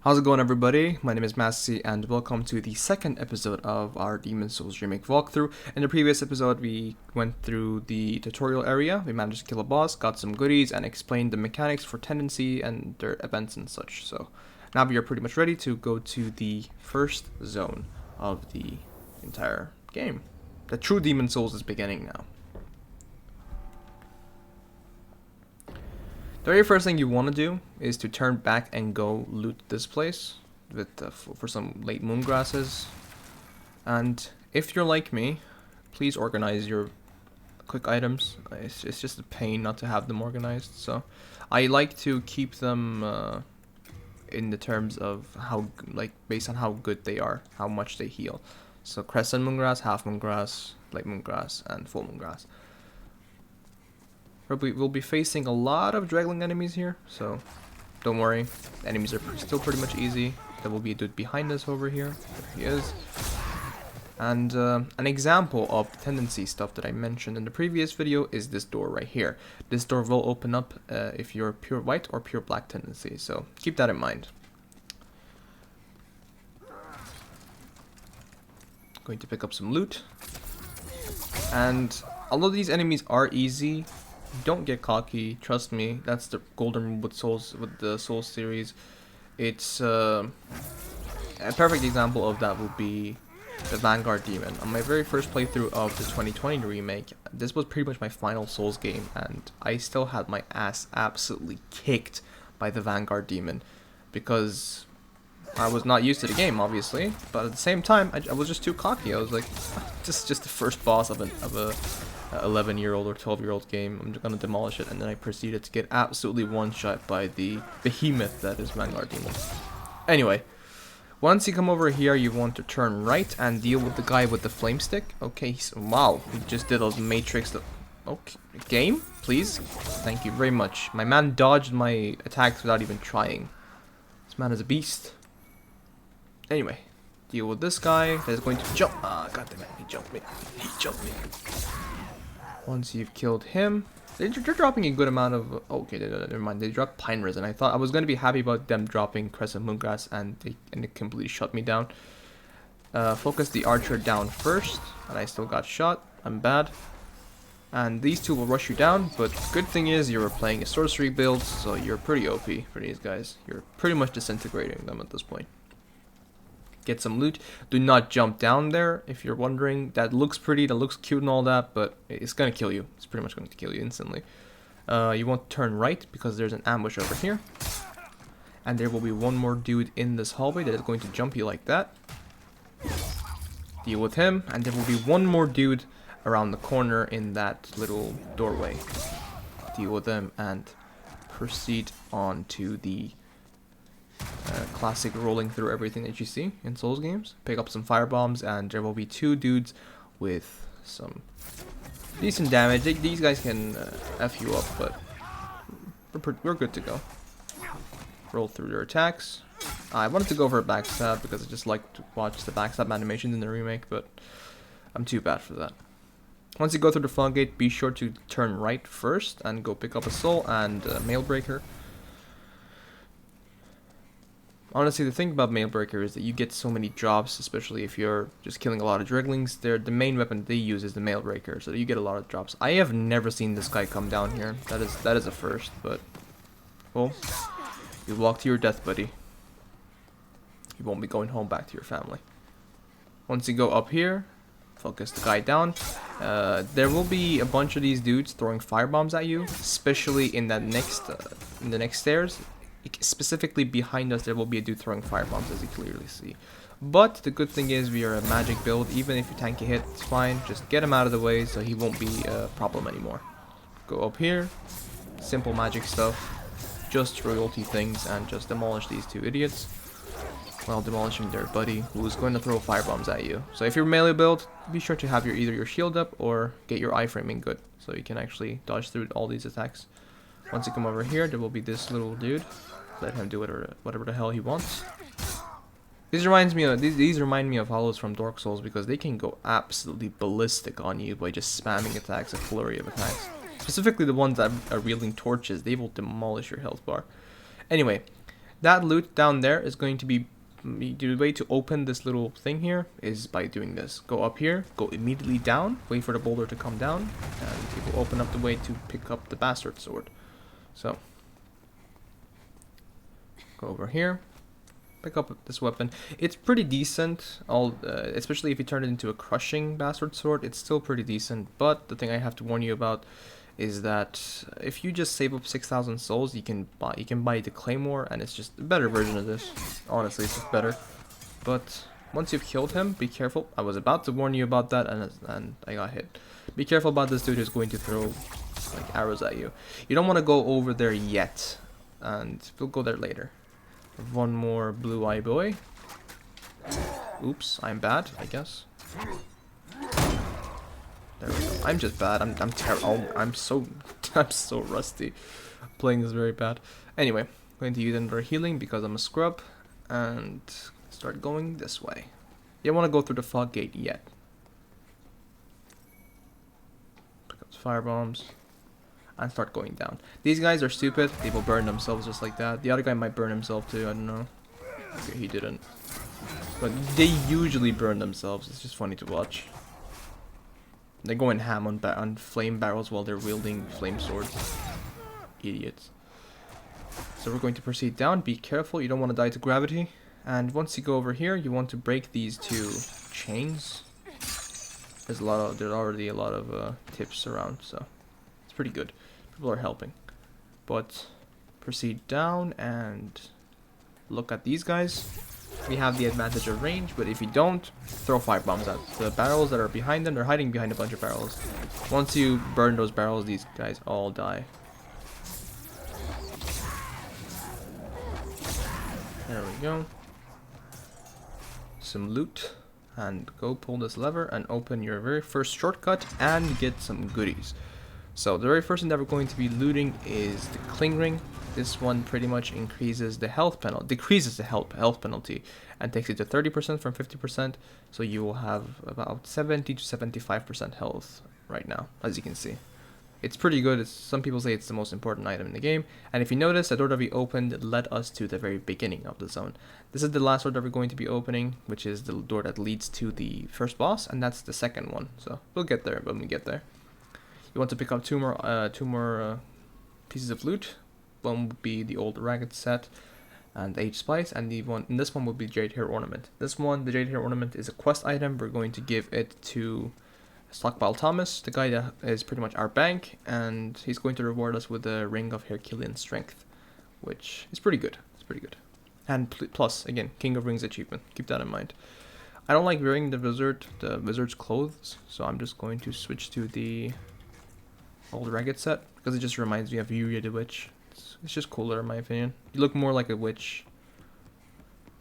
How's it going, everybody? My name is Masih, and welcome to the second episode of our Demon Souls Remake walkthrough. In the previous episode, we went through the tutorial area, we managed to kill a boss, got some goodies, and explained the mechanics for tendency and their events and such. So now we are pretty much ready to go to the first zone of the entire game. The true Demon Souls is beginning now. The very first thing you want to do is to turn back and go loot this place with for some late moon grasses. And if you're like me, please organize your quick items. It's just a pain not to have them organized. So I like to keep them in the terms of based on how good they are, how much they heal. So crescent moongrass, half moongrass, late moongrass, and full moongrass. We'll be facing a lot of draggling enemies here, so don't worry. Enemies are still pretty much easy. There will be a dude behind us over here. There he is. And an example of the tendency stuff that I mentioned in the previous video is this door right here. This door will open up if you're pure white or pure black tendency, so keep that in mind. Going to pick up some loot. And although these enemies are easy, don't get cocky, trust me. That's the golden rule with the Souls series. It's a perfect example of that would be the Vanguard Demon. On my very first playthrough of the 2020 remake, this was pretty much my final Souls game, and I still had my ass absolutely kicked by the Vanguard Demon because I was not used to the game, obviously, but at the same time, I was just too cocky. I was like, this is just the first boss of a 11-year-old or 12-year-old game. I'm just gonna demolish it, and then I proceeded to get absolutely one-shot by the behemoth that is Vanguard Demon. Anyway, once you come over here, you want to turn right and deal with the guy with the flame stick. Okay, wow, he just did those matrix. Okay, game, please. Thank you very much. My man dodged my attacks without even trying. This man is a beast. Anyway, deal with this guy that is going to jump. Ah, goddammit, he jumped me. He jumped me. Once you've killed him, they're dropping a good amount of. Okay, never mind. They dropped pine resin. I thought I was gonna be happy about them dropping crescent moongrass, and it completely shut me down. Focus the archer down first, and I still got shot. I'm bad. And these two will rush you down, but good thing is you're playing a sorcery build, so you're pretty OP for these guys. You're pretty much disintegrating them at this point. Get some loot. Do not jump down there if you're wondering. That looks pretty, that looks cute and all that, but it's gonna kill you. It's pretty much going to kill you instantly. You want to turn right because there's an ambush over here. And there will be one more dude in this hallway that is going to jump you like that. Deal with him, and there will be one more dude around the corner in that little doorway. Deal with them and proceed on to the classic rolling through everything that you see in Souls games. Pick up some firebombs, and there will be two dudes with some decent damage. These guys can F you up, but we're good to go. Roll through their attacks. I wanted to go for a backstab because I just like to watch the backstab animations in the remake, but I'm too bad for that. Once you go through the floodgate, be sure to turn right first and go pick up a soul and a Mailbreaker. Honestly, the thing about Mailbreaker is that you get so many drops, especially if you're just killing a lot of Dreglings. The main weapon they use is the Mailbreaker, so you get a lot of drops. I have never seen this guy come down here. That is a first, but well, you walk to your death, buddy. You won't be going home back to your family. Once you go up here, focus the guy down. There will be a bunch of these dudes throwing firebombs at you, especially in that in the next stairs. Specifically behind us, there will be a dude throwing firebombs, as you clearly see. But the good thing is we are a magic build. Even if you tank a hit, it's fine. Just get him out of the way so he won't be a problem anymore. Go up here. Simple magic stuff. Just royalty things and just demolish these two idiots while demolishing their buddy who's going to throw firebombs at you. So if you're melee build, be sure to have either your shield up or get your iframing good so you can actually dodge through all these attacks. Once you come over here, there will be this little dude. Let him do whatever the hell he wants. These remind me of hollows from Dark Souls because they can go absolutely ballistic on you by just spamming attacks, a flurry of attacks. Specifically the ones that are wielding torches, they will demolish your health bar. Anyway, That loot down there is going to be, the way to open this little thing here is by doing this. Go up here, go immediately down, wait for the boulder to come down, and it will open up the way to pick up the bastard sword. So, go over here, pick up this weapon. It's pretty decent, especially if you turn it into a crushing bastard sword. It's still pretty decent, but the thing I have to warn you about is that if you just save up 6,000 souls, you can buy the claymore, and it's just a better version of this. Honestly, it's just better. But once you've killed him, be careful. I was about to warn you about that, and I got hit. Be careful about this dude who's going to throw like arrows at you. You don't want to go over there yet, and we'll go there later. One more blue eye boy. Oops, I'm bad, I guess. There we go. I'm just bad. I'm terrible. Oh, I'm so rusty. Playing this very bad. Anyway, I'm going to use another healing because I'm a scrub, and start going this way. You don't want to go through the fog gate yet. Pick up the fire bombs and start going down. These guys are stupid. They will burn themselves just like that. The other guy might burn himself too. I don't know. Okay, he didn't. But they usually burn themselves. It's just funny to watch. They're going ham on flame barrels while they're wielding flame swords. Idiots. So we're going to proceed down. Be careful, you don't want to die to gravity. And once you go over here, you want to break these two chains. There's already a lot of tips around, so it's pretty good. People are helping. But proceed down and look at these guys. We have the advantage of range, but if you don't, throw fire bombs at the barrels that are behind them. They're hiding behind a bunch of barrels. Once you burn those barrels, these guys all die. There we go. Some loot, and go pull this lever and open your very first shortcut and get some goodies. So the very first thing that we're going to be looting is the cling ring. This one pretty much increases the health penalty, decreases the health penalty, and takes it to 30% from 50%. So you will have about 70 to 75% health right now, as you can see. It's pretty good. Some people say it's the most important item in the game. And if you notice, the door that we opened led us to the very beginning of the zone. This is the last door that we're going to be opening, which is the door that leads to the first boss, and that's the second one. So we'll get there when we get there. You want to pick up two more pieces of loot. One would be the old ragged set and Age Spice, and this one would be Jade Hair Ornament. This one, the Jade Hair Ornament, is a quest item. We're going to give it to Stockpile Thomas, the guy that is pretty much our bank, and he's going to reward us with the Ring of Herculean Strength, which is pretty good. It's pretty good. And plus, again, King of Rings achievement. Keep that in mind. I don't like wearing the wizard's clothes, so I'm just going to switch to the old ragged set because it just reminds me of Yuria the Witch. It's just cooler in my opinion. You look more like a witch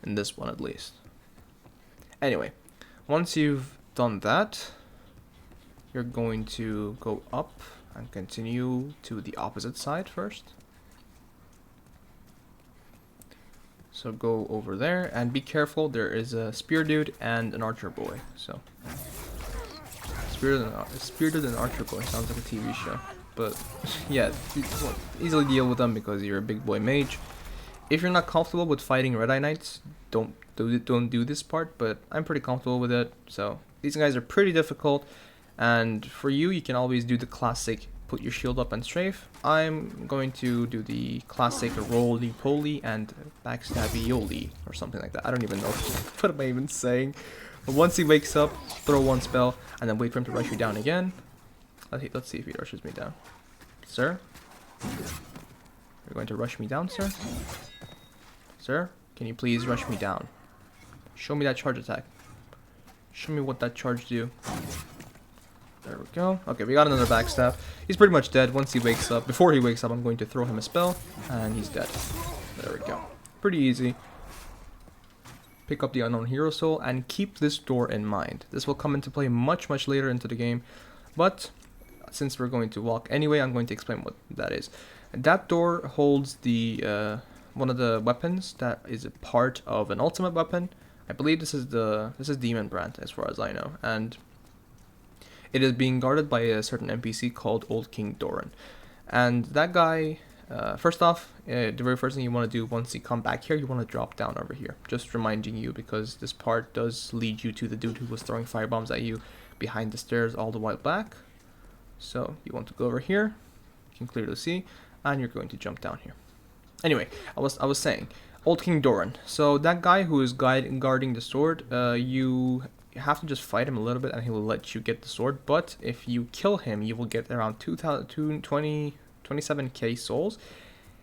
in this one at least. Anyway, once you've done that, you're going to go up and continue to the opposite side first. So go over there and be careful. There is a spear dude and an archer boy. So spear dude and archer boy sounds like a TV show. But yeah, you easily deal with them because you're a big boy mage. If you're not comfortable with fighting Red Eye Knights, don't do this part. But I'm pretty comfortable with it. So these guys are pretty difficult, and for you, you can always do the classic: put your shield up and strafe. I'm going to do the classic roly-poly and backstabby-yoly or something like that. I don't even know what am I even saying. But once he wakes up, throw one spell and then wait for him to rush you down again. Let's see if he rushes me down. Sir? You're going to rush me down, sir? Sir? Can you please rush me down? Show me that charge attack. Show me what that charge do. There we go. Okay, we got another backstab. He's pretty much dead once he wakes up. Before he wakes up, I'm going to throw him a spell, and he's dead. There we go. Pretty easy. Pick up the Unknown Hero Soul, and keep this door in mind. This will come into play much later into the game, but since we're going to walk anyway, I'm going to explain what that is. That door holds the one of the weapons that is a part of an ultimate weapon. I believe this is Demon Brand, as far as I know, and it is being guarded by a certain NPC called Old King Doran. And that guy First off, the very first thing you want to do once you come back here, you want to drop down over here. Just reminding you, because this part does lead you to the dude who was throwing firebombs at you behind the stairs all the way back. So you want to go over here, you can clearly see, and you're going to jump down here. Anyway, I was saying, Old King Doran. So that guy who is guarding the sword, you have to just fight him a little bit and he will let you get the sword. But if you kill him, you will get around 27k souls.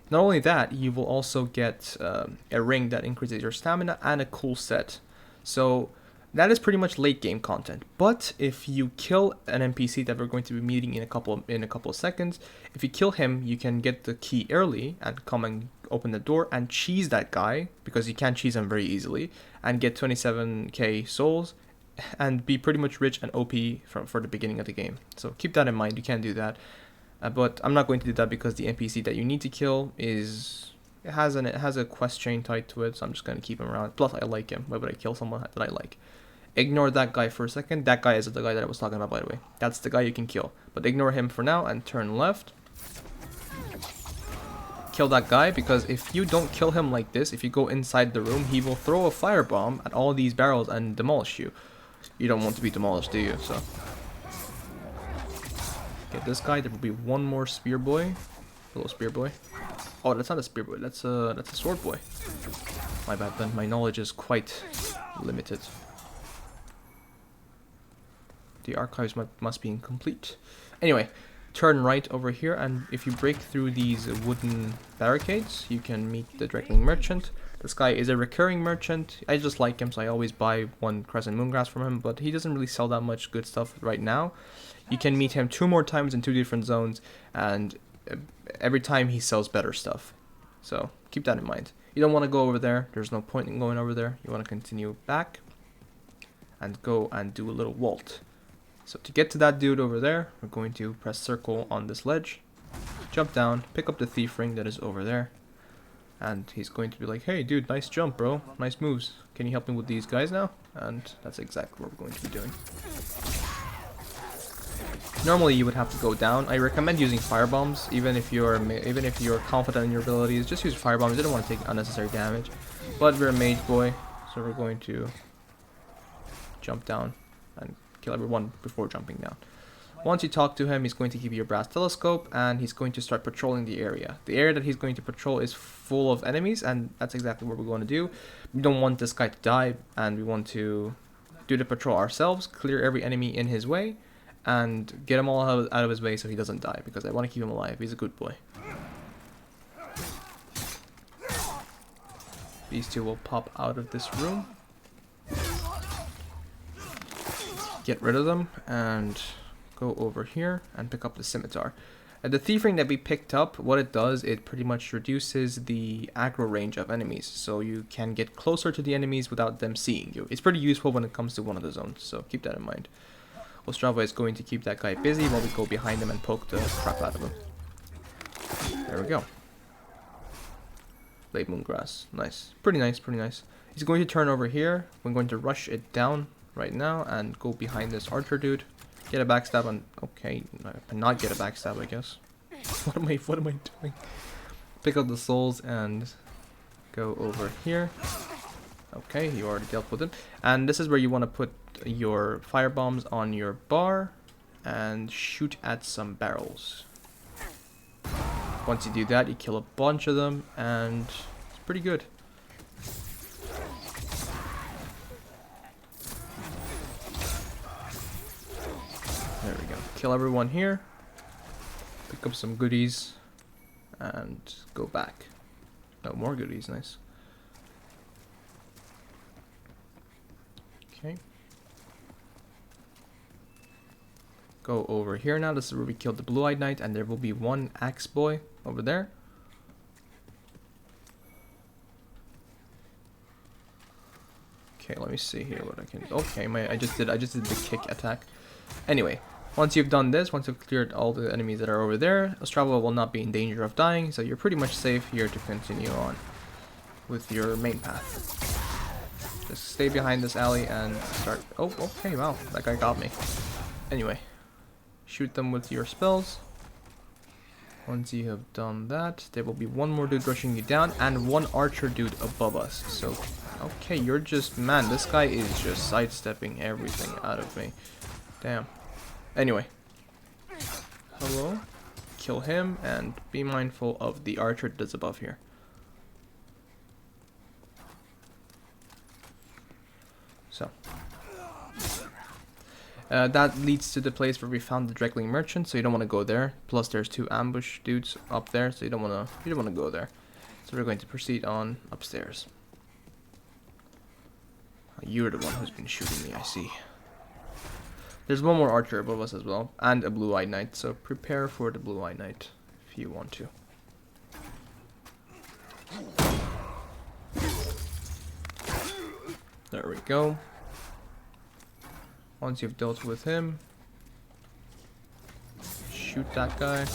Not only that, you will also get a ring that increases your stamina and a cool set. So that is pretty much late game content. But if you kill an NPC that we're going to be meeting in a couple of seconds, if you kill him, you can get the key early and come and open the door and cheese that guy, because you can cheese him very easily, and get 27k souls and be pretty much rich and OP for the beginning of the game. So keep that in mind. You can do that. But I'm not going to do that because the NPC that you need to kill has a quest chain tied to it, so I'm just going to keep him around. Plus, I like him. Why would I kill someone that I like? Ignore that guy for a second. That guy is the guy that I was talking about, by the way. That's the guy you can kill. But ignore him for now and turn left. Kill that guy, because if you don't kill him like this, if you go inside the room, he will throw a firebomb at all these barrels and demolish you. You don't want to be demolished, do you? So get this guy. There will be one more spear boy. Hello, spear boy. Oh, that's not a spear boy. That's a sword boy. My bad then. My knowledge is quite limited. The archives must be incomplete. Anyway, turn right over here, and if you break through these wooden barricades, you can meet the Drakeling Merchant. This guy is a recurring merchant. I just like him, so I always buy one Crescent Moongrass from him, but he doesn't really sell that much good stuff right now. You can meet him 2 more times in 2 different zones, and every time he sells better stuff. So keep that in mind. You don't want to go over there. There's no point in going over there. You want to continue back and go and do a little vault. So to get to that dude over there, we're going to press circle on this ledge, jump down, pick up the thief ring that is over there, and he's going to be like, hey dude, nice jump bro, nice moves, can you help me with these guys now? And that's exactly what we're going to be doing. Normally you would have to go down. I recommend using firebombs, even if you're confident in your abilities. Just use firebombs. You don't want to take unnecessary damage. But we're a mage boy, so we're going to jump down and kill everyone before jumping down. Once you talk to him, he's going to give you a brass telescope, and he's going to start patrolling the area. The area that he's going to patrol is full of enemies, and that's exactly what we're going to do. We don't want this guy to die, and we want to do the patrol ourselves, clear every enemy in his way, and get him all out of his way so he doesn't die, because I want to keep him alive. He's a good boy. These two will pop out of this room. Get rid of them and go over here and pick up the scimitar. The thief ring that we picked up, what it does, it pretty much reduces the aggro range of enemies, so you can get closer to the enemies without them seeing you. It's pretty useful when it comes to one of the zones, so keep that in mind. Ostrava is going to keep that guy busy while we go behind him and poke the crap out of him. There we go. Late Moongrass. Nice. Pretty nice, pretty nice. He's going to turn over here. We're going to rush it down right now and go behind this archer dude. Get a backstab on... Okay, not get a backstab, I guess. What am I doing? Pick up the souls and go over here. Okay, you already dealt with it. And this is where you want to put your firebombs on your bar and shoot at some barrels. Once you do that, you kill a bunch of them, and it's pretty good. There we go. Kill everyone here. Pick up some goodies and go back. No, more goodies. Nice. Okay. Go over here now. This is where we killed the blue-eyed knight, and there will be one axe boy over there. Okay, let me see here what I can do. Okay, I just did the kick attack. Anyway, once you've done this, once you've cleared all the enemies that are over there, Ostrava will not be in danger of dying, so you're pretty much safe here to continue on with your main path. Just stay behind this alley and start... Oh, okay, wow, that guy got me. Anyway, shoot them with your spells. Once you have done that, there will be one more dude rushing you down and one archer dude above us. So, okay, you're just, man, this guy is just sidestepping everything out of me. Damn. Anyway. Hello. Kill him and be mindful of the archer that's above here. So. That leads to the place where we found the Dregling Merchant, so you don't want to go there. Plus, there's 2 ambush dudes up there, so you don't want to go there. So we're going to proceed on upstairs. You're the one who's been shooting me, I see. There's one more archer above us as well, and a blue-eyed knight. So prepare for the blue-eyed knight if you want to. There we go. Once you've dealt with him, shoot that guy.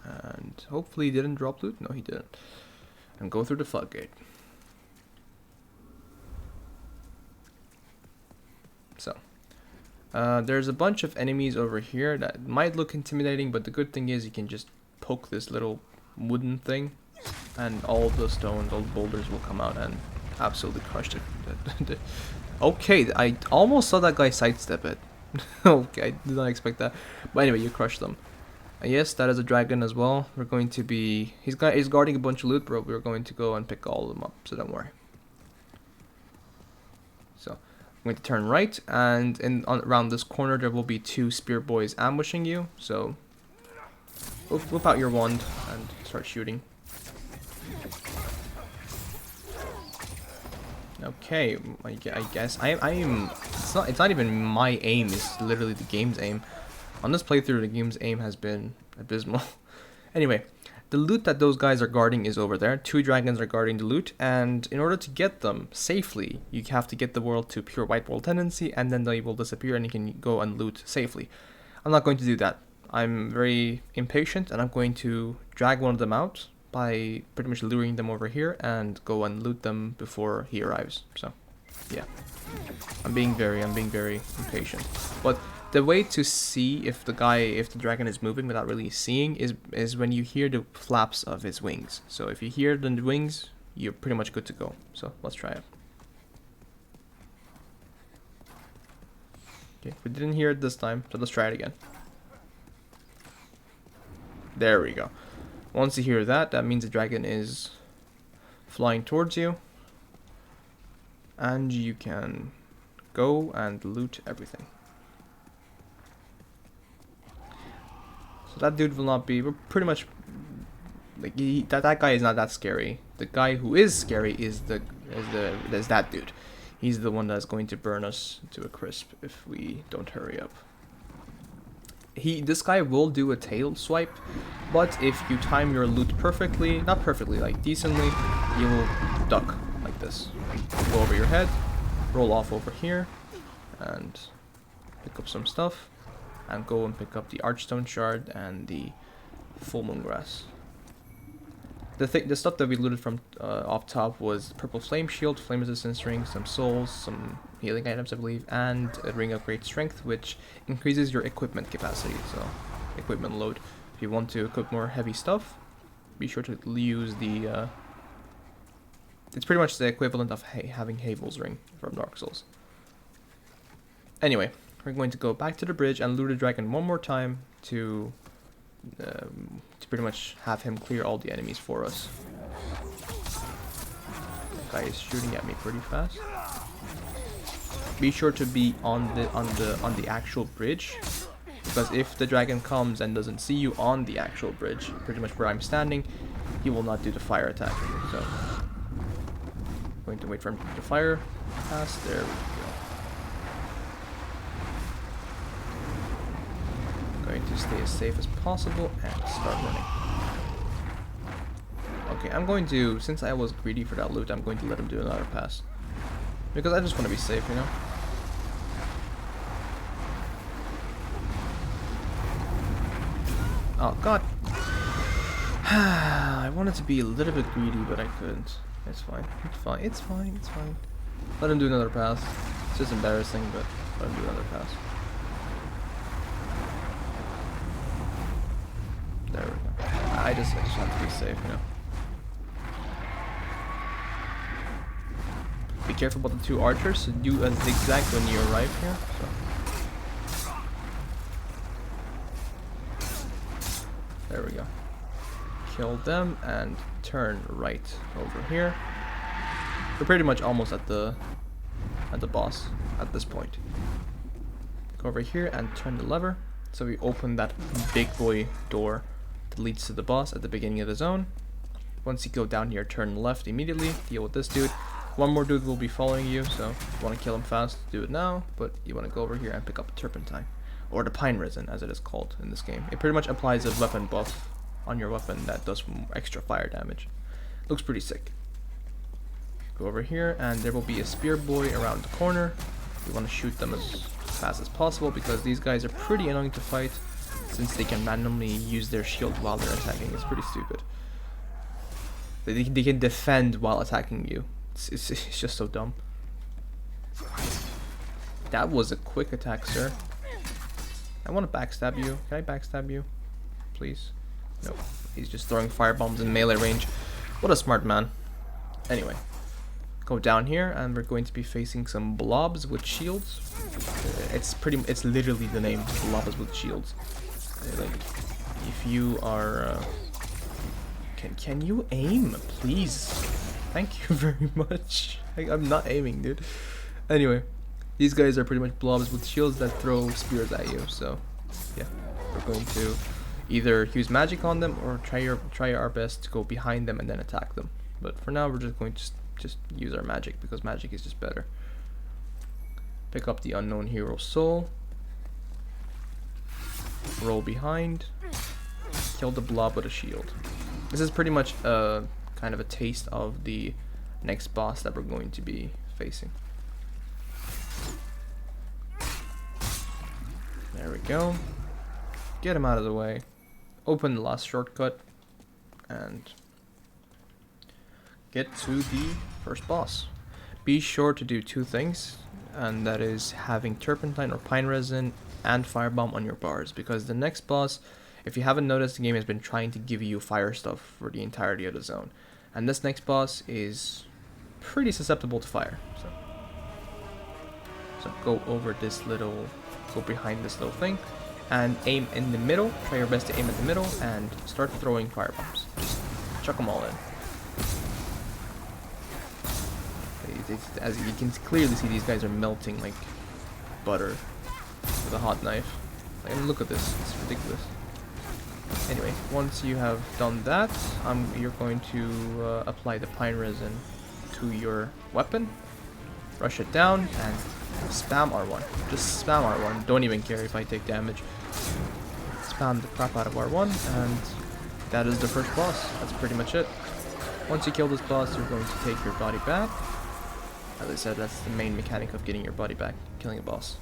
And hopefully he didn't drop loot. No, he didn't. And go through the floodgate. So, there's a bunch of enemies over here that might look intimidating, but the good thing is you can just poke this little wooden thing, and all the stones, all the boulders will come out and absolutely crushed it. Okay, I almost saw that guy sidestep it. Okay, I did not expect that. But anyway, you crushed them. Yes, that is a dragon as well. We're going to be... He's guarding a bunch of loot, bro. We're going to go and pick all of them up, so don't worry. So, I'm going to turn right, and around this corner there will be 2 spear boys ambushing you. So, whip out your wand and start shooting. Okay, I guess I am. It's not even my aim. It's literally the game's aim. On this playthrough, the game's aim has been abysmal. Anyway, the loot that those guys are guarding is over there. 2 dragons are guarding the loot, and in order to get them safely, you have to get the world to pure white world tendency, and then they will disappear, and you can go and loot safely. I'm not going to do that. I'm very impatient, and I'm going to drag one of them out by pretty much luring them over here and go and loot them before he arrives. So, yeah, I'm being very impatient. But the way to see if the dragon is moving without really seeing is when you hear the flaps of his wings. So if you hear the wings, you're pretty much good to go. So let's try it. Okay, we didn't hear it this time, so let's try it again. There we go. Once you hear that, that means the dragon is flying towards you. And you can go and loot everything. So that dude will not be, we're pretty much, like, that guy is not that scary. The guy who is scary is that dude. He's the one that's going to burn us to a crisp if we don't hurry up. This guy will do a tail swipe, but if you time your loot perfectly, not perfectly, like decently, you will duck like this. Go over your head, roll off over here, and pick up some stuff, and go and pick up the Archstone Shard and the Full Moon Grass. The stuff that we looted from off top was Purple Flame Shield, Flame Resistance Ring, some souls, some healing items I believe, and a Ring of Great Strength, which increases your equipment capacity, so equipment load. If you want to equip more heavy stuff, be sure to use the... it's pretty much the equivalent of having Havel's Ring from Dark Souls. Anyway, we're going to go back to the bridge and loot the dragon one more time to pretty much have him clear all the enemies for us. The guy is shooting at me pretty fast. Be sure to be on the actual bridge, because if the dragon comes and doesn't see you on the actual bridge, pretty much where I'm standing, he will not do the fire attack. So, going to wait for him to fire pass. There we go. Going to stay as safe as possible and start running. Okay, I'm going to, since I was greedy for that loot, I'm going to let him do another pass. Because I just want to be safe, you know? Oh, God. I wanted to be a little bit greedy, but I couldn't. It's fine. It's fine. It's fine. It's fine. Let him do another pass. It's just embarrassing, but let him do another pass. I just have to be safe, you know. Be careful about the two archers. So do a zigzag when you arrive here. So. There we go. Kill them and turn right over here. We're pretty much almost at the boss at this point. Go over here and turn the lever. So we open that big boy door that leads to the boss at the beginning of the zone. Once you go down here, turn left immediately, deal with this dude. One more dude will be following you, so if you want to kill him fast, do it now, but you want to go over here and pick up a turpentine. Or the pine resin, as it is called in this game. It pretty much applies a weapon buff on your weapon that does extra fire damage. Looks pretty sick. Go over here, and there will be a spear boy around the corner. You want to shoot them as fast as possible, because these guys are pretty annoying to fight, since they can randomly use their shield while they're attacking. It's pretty stupid. They can defend while attacking you. It's just so dumb. That was a quick attack, sir. I want to backstab you. Can I backstab you? Please? No. He's just throwing firebombs in melee range. What a smart man. Anyway. Go down here, and we're going to be facing some blobs with shields. It's literally the name, blobs with shields. Like, if you are... Can you aim, please? Thank you very much. I'm not aiming, dude. Anyway, these guys are pretty much blobs with shields that throw spears at you. So, yeah, we're going to either use magic on them or try our best to go behind them and then attack them. But for now, we're just going to just use our magic, because magic is just better. Pick up the unknown hero soul. Roll behind. Kill the blob with a shield. This is pretty much kind of a taste of the next boss that we're going to be facing. There we go. Get him out of the way. Open the last shortcut and get to the first boss. Be sure to do two things, and that is having turpentine or pine resin and firebomb on your bars, because the next boss, if you haven't noticed, the game has been trying to give you fire stuff for the entirety of the zone. And this next boss is pretty susceptible to fire. So go over this little, go behind this little thing, and aim in the middle. Try your best to aim at the middle and start throwing firebombs. Just chuck them all in. As you can clearly see, these guys are melting like butter with a hot knife. And look at this, it's ridiculous. Anyway, once you have done that, you're going to apply the pine resin to your weapon, rush it down, and spam R1. Just spam R1, don't even care if I take damage. Spam the crap out of R1, and that is the first boss. That's pretty much it. Once you kill this boss, you're going to take your body back. As I said, that's the main mechanic of getting your body back, killing a boss.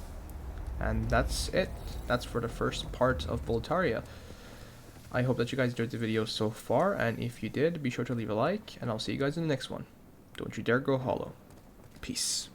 And that's it. That's for the first part of Boletaria. I hope that you guys enjoyed the video so far, and if you did, be sure to leave a like, and I'll see you guys in the next one. Don't you dare go hollow. Peace.